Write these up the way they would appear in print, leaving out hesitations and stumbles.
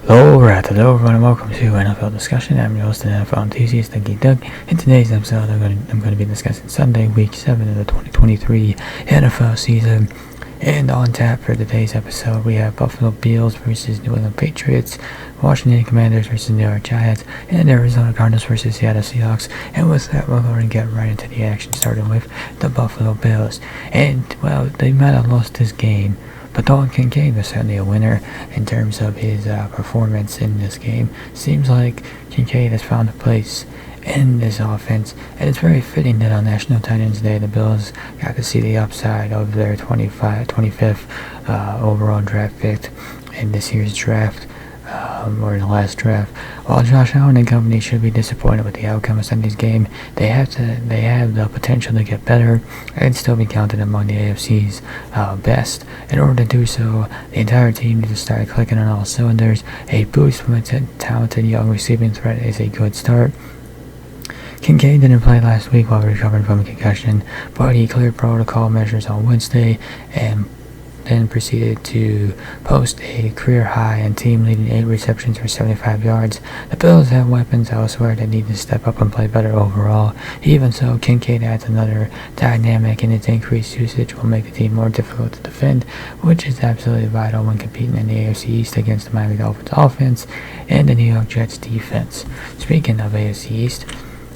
Alright, hello everyone and welcome to NFL Discussion. I'm your host and NFL enthusiast, Dougie Doug. In today's episode, I'm going to be discussing Sunday, Week 7 of the 2023 NFL season. And on tap for today's episode, we have Buffalo Bills versus New England Patriots, Washington Commanders versus New York Giants, and Arizona Cardinals versus Seattle Seahawks. And with that, we're going to get right into the action, starting with the Buffalo Bills. And, well, they might have lost this game, but Dalton Kincaid was certainly a winner in terms of his performance in this game. Seems like Kincaid has found a place in this offense, and it's very fitting that on National Tight Ends Day, the Bills got to see the upside of their 25th overall draft pick in this year's draft, or in the last draft. While Josh Allen and company should be disappointed with the outcome of Sunday's game, they have the potential to get better and still be counted among the AFC's best. In order to do so, the entire team needs to start clicking on all cylinders. A boost from a talented young receiving threat is a good start. Kincaid didn't play last week while recovering from a concussion, but he cleared protocol measures on Wednesday and then proceeded to post a career high and team-leading 8 receptions for 75 yards. The Bills have weapons elsewhere that need to step up and play better overall. Even so, Kincaid adds another dynamic, and its increased usage will make the team more difficult to defend, which is absolutely vital when competing in the AFC East against the Miami Dolphins offense and the New York Jets defense. Speaking of AFC East,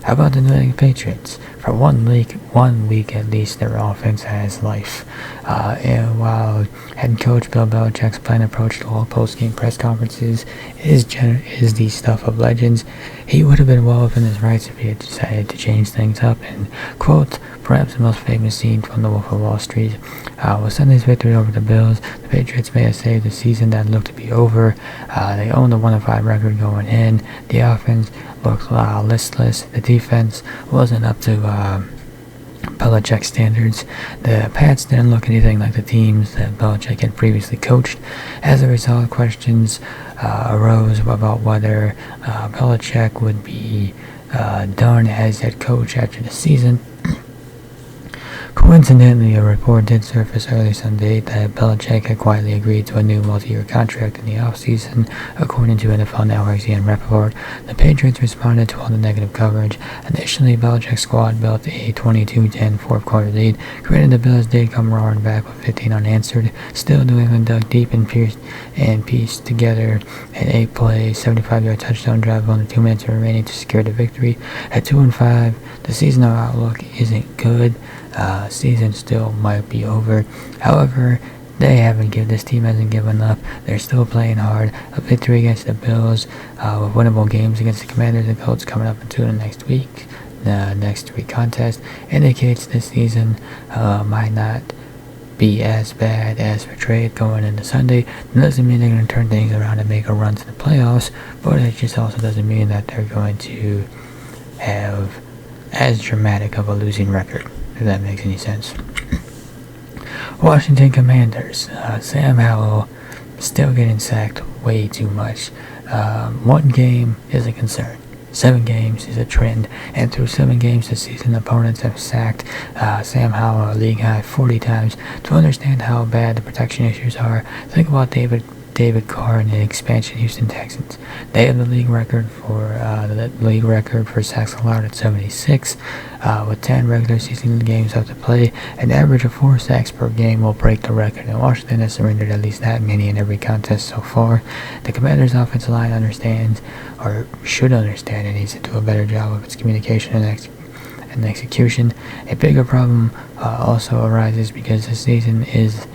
how about the New England Patriots? For one week at least, their offense has life. And while head coach Bill Belichick's planned approach to all post-game press conferences is the stuff of legends, he would have been well within his rights if he had decided to change things up and quote perhaps the most famous scene from The Wolf of Wall Street. With Sunday's victory over the Bills, the Patriots may have saved a season that looked to be over. They owned a 1-5 record going in. The offense looked listless. The defense wasn't up to Belichick standards. The Pats didn't look anything like the teams that Belichick had previously coached. As a result, questions arose about whether Belichick would be done as head coach after the season. Coincidentally, a report did surface early Sunday that Belichick had quietly agreed to a new multi-year contract in the offseason, according to NFL Network's Ian Rappaport. The Patriots responded to all the negative coverage. Initially, Belichick's squad built a 22-10 fourth-quarter lead. Granted, the Bills did come roaring back with 15 unanswered. Still, New England dug deep and pieced together an 8-play, 75-yard touchdown drive with only 2 minutes remaining to secure the victory. At 2-5, the seasonal outlook isn't good. Season still might be over. However, this team hasn't given up. They're still playing hard. A victory against the Bills, with winnable games against the Commanders and Colts coming up in the next week. The next week contest indicates this season might not be as bad as portrayed going into Sunday. It doesn't mean they're going to turn things around and make a run to the playoffs, but it just also doesn't mean that they're going to have as dramatic of a losing record, if that makes any sense. Washington Commanders. Sam Howell still getting sacked way too much. One game is a concern. 7 games is a trend, and through 7 games this season, opponents have sacked Sam Howell a league high 40 times. To understand how bad the protection issues are, think about David Carr and the expansion Houston Texans. They have the league record for sacks allowed at 76, with 10 regular season games left to play. An average of 4 sacks per game will break the record, and Washington has surrendered at least that many in every contest so far. The Commanders' offensive line understands, or should understand, it needs to do a better job of its communication and execution. A bigger problem also arises because this season is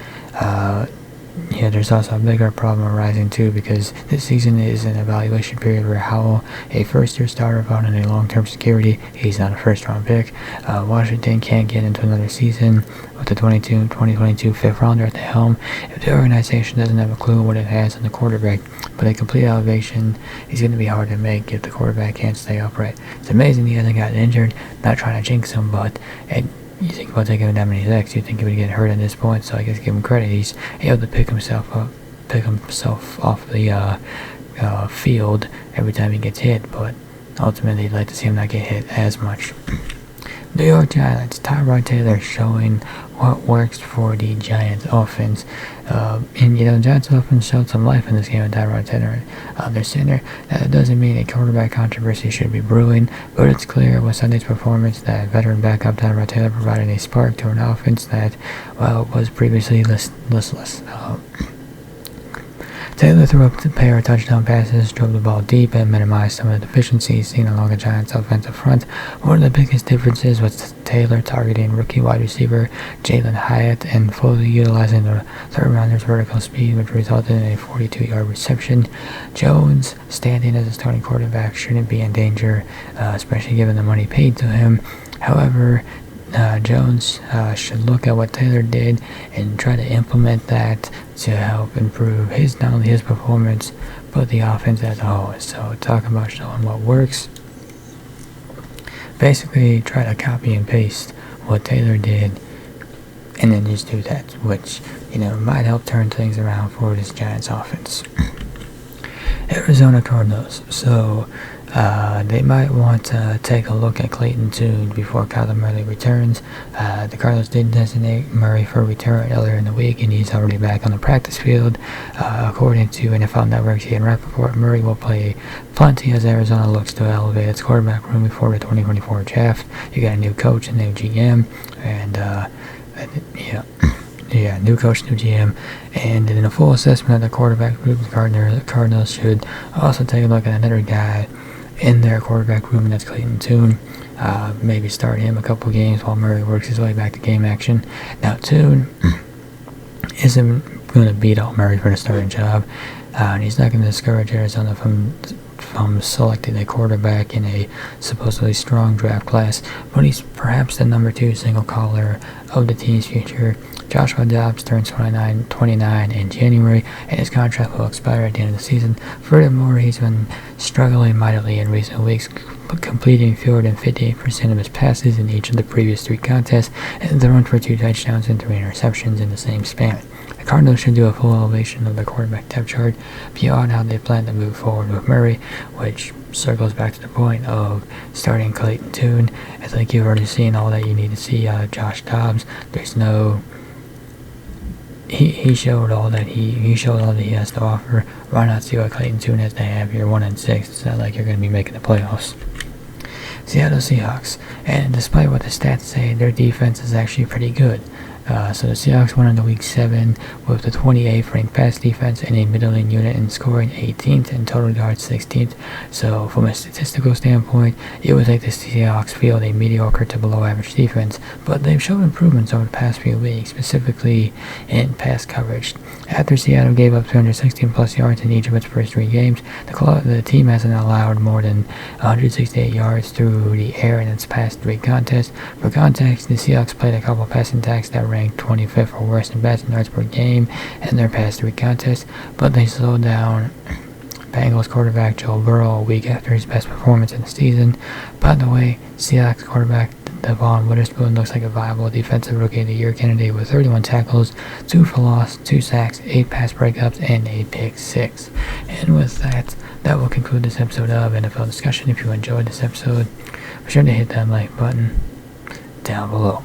there's also a bigger problem arising too, because this season is an evaluation period where Howell, a first-year starter, found in a long-term security. He's not a first-round pick. Washington can't get into another season with the 2022 fifth-rounder at the helm if the organization doesn't have a clue what it has on the quarterback. But a complete elevation is going to be hard to make if the quarterback can't stay upright. It's amazing he hasn't gotten injured. Not trying to jinx him, but you think about taking that many sacks, you think he would get hurt at this point, so I guess give him credit. He's able to pick himself off the field every time he gets hit, but ultimately you'd like to see him not get hit as much. New York Giants, Tyrod Taylor showing what works for the Giants offense. And the Giants offense showed some life in this game with Tyrod Taylor, their center. That doesn't mean a quarterback controversy should be brewing, but it's clear with Sunday's performance that veteran backup Tyrod Taylor provided a spark to an offense that, was previously listless. Taylor threw up a pair of touchdown passes, drove the ball deep, and minimized some of the deficiencies seen along the Giants' offensive front. One of the biggest differences was Taylor targeting rookie wide receiver Jalen Hyatt and fully utilizing the third-rounder's vertical speed, which resulted in a 42-yard reception. Jones, standing as a starting quarterback, shouldn't be in danger, especially given the money paid to him. However, Jones should look at what Taylor did and try to implement that to help improve not only his performance, but the offense as a whole. So talk about showing what works. Basically, try to copy and paste what Taylor did, and then just do that, which might help turn things around for this Giants offense. Arizona Cardinals. So they might want to take a look at Clayton Tune before Kyler Murray returns. The Cardinals did designate Murray for return earlier in the week, and he's already back on the practice field. According to NFL Network's Ian Rappaport, Murray will play plenty as Arizona looks to elevate its quarterback room before the 2024 draft. You got a new coach, a new GM, and new coach, new GM, and in a full assessment of the quarterback group, the Cardinals should also take a look at another guy in their quarterback room, and that's Clayton Tune. Maybe start him a couple games while Murray works his way back to game action. Now, Tune isn't going to beat out Murray for the starting job, and he's not going to discourage Arizona from selecting a quarterback in a supposedly strong draft class, but he's perhaps the number 2 single caller of the team's future. Joshua Dobbs turns 29 in January, and his contract will expire at the end of the season. Furthermore, he's been struggling mightily in recent weeks, completing fewer than 58% of his passes in each of the previous 3 contests, and thrown for 2 touchdowns and 3 interceptions in the same span. The Cardinals should do a full elevation of the quarterback depth chart beyond how they plan to move forward with Murray, which circles back to the point of starting Clayton Tune. I think you've already seen all that you need to see out of Josh Dobbs. There's no... He showed all that he has to offer. Why not see what Clayton Tune has to have here? 1-6. It's not like you're going to be making the playoffs. Seattle Seahawks, and despite what the stats say, their defense is actually pretty good. So the Seahawks went into Week 7 with the 28th ranked pass defense and a middling unit in scoring 18th and total yards 16th. So from a statistical standpoint, it would take the Seahawks field a mediocre to below average defense, but they've shown improvements over the past few weeks, specifically in pass coverage. After Seattle gave up 216 plus yards in each of its first 3 games, the team hasn't allowed more than 168 yards through the air in its past 3 contests. For context, the Seahawks played a couple passing attacks that ranked 25th or worse in passing yards per game in their past 3 contests, but they slowed down Bengals quarterback Joe Burrow a week after his best performance in the season. By the way, Seahawks quarterback Devon Witherspoon looks like a viable defensive rookie of the year candidate with 31 tackles, 2 for loss, 2 sacks, 8 pass breakups, and a pick 6. And with that, that will conclude this episode of NFL Discussion. If you enjoyed this episode, be sure to hit that like button down below.